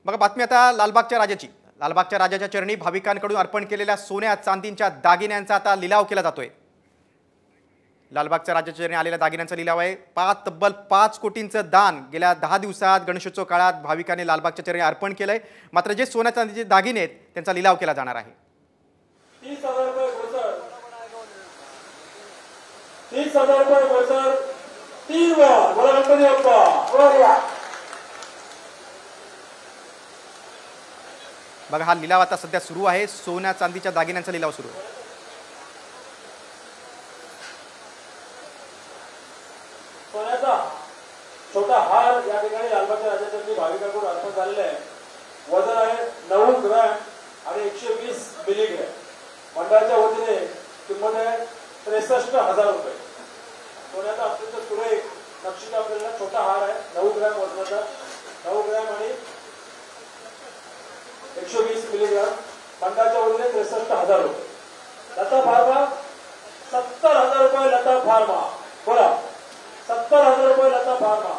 बघा बातमी आता लालबागच्या राजाची। लालबागच्या राजाच्या चरणी भाविकांकडून अर्पण केलेल्या सोन्या चांदीच्या दागिन्यांचा आता लिलाव केला जातोय। लालबागच्या राजाच्या चरणी आलेल्या दागिन्यांचा लिलाव आहे। तब्बल 5 कोटींचं दान गेल्या 10 दिवसात गणेशोत्सव काळात भाविकांनी लालबागच्या चरणी अर्पण केलंय। मात्र जे सोन्या चांदीचे दागिने आहेत त्यांचा लिलाव केला जाणार आहे। 30,000 रुपये गोसर, 30,000 रुपये गोसर, 3 वार बोला गणपती बाप्पा। बघा हा लिलाव आता सध्या सुरू आहे। सोन्या चांदीच्या दागिन्यांचा लिलाव सुरू आहे। सोन्याचा छोटा हार या ठिकाणी लालबागच्या राजाच्या भाविकांकडून अर्पण झालेला आहे। वजन आहे 9 ग्रॅम आणि 120 मिलीग्रॅम। मंडळाच्या वतीने किंमत आहे 63,000 रुपये। सोन्याचा अत्यंत सुरेख नक्षीकाम केलेला छोटा हार आहे। 9 ग्रॅम वजनाचा, 9 ग्रॅम आणि 120 मिलीग्राम। मंडळाच्या वतीने 63,000 रुपये। लता फार्मा 70,000 रुपये। लता फार्मा बोला 70,000 रुपये। लता फार्मा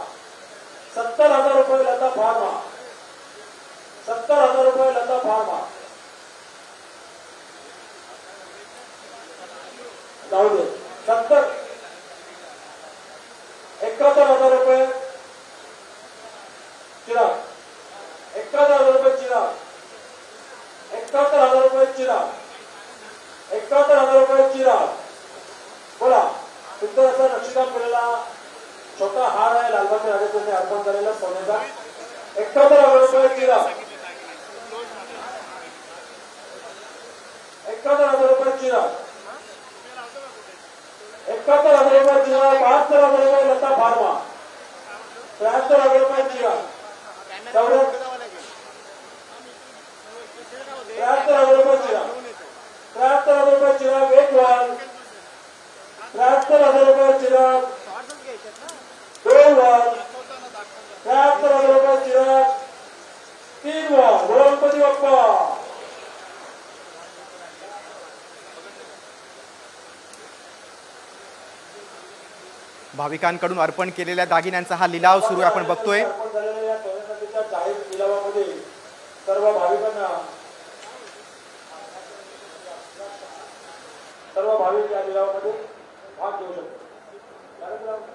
70,000 रुपये। लता फार्मा 70,000 रुपये। लता फार्मा जाऊ दे 71,000 रुपये। चिराग 71,000 रुपये। चिराग 71,000 रुपये। चिराग 71,000 रुपये। चिराग बोला सुंदर असा नक्षीकाम केलेला छोटा हार आहे लालबागच्या राजाने अर्पण केलेला सोन्याचा। 71,000 रुपये। चिराग 71,000 रुपये। चिराग 71,000 रुपये। चिराग 72,000 रुपये। लता फार्मा 73,000 रुपये। चिराग 73,000 रुपये। चिराग 73,000 रुपये। चिराग 1 वार 73,000 रुपये। चिराग 2 वार 73,000 रुपये। चिराग 3 वार बोला गणपती बाप्पा। भाविकांकडून अर्पण केलेल्या दागिन्यांचा हा लिलाव सुरू आहे। आपण बघतोय जाहीर लिलावामध्ये सर्व भाविकांना सर्व भाविक या लिलावामध्ये भाग घेऊ शकतात।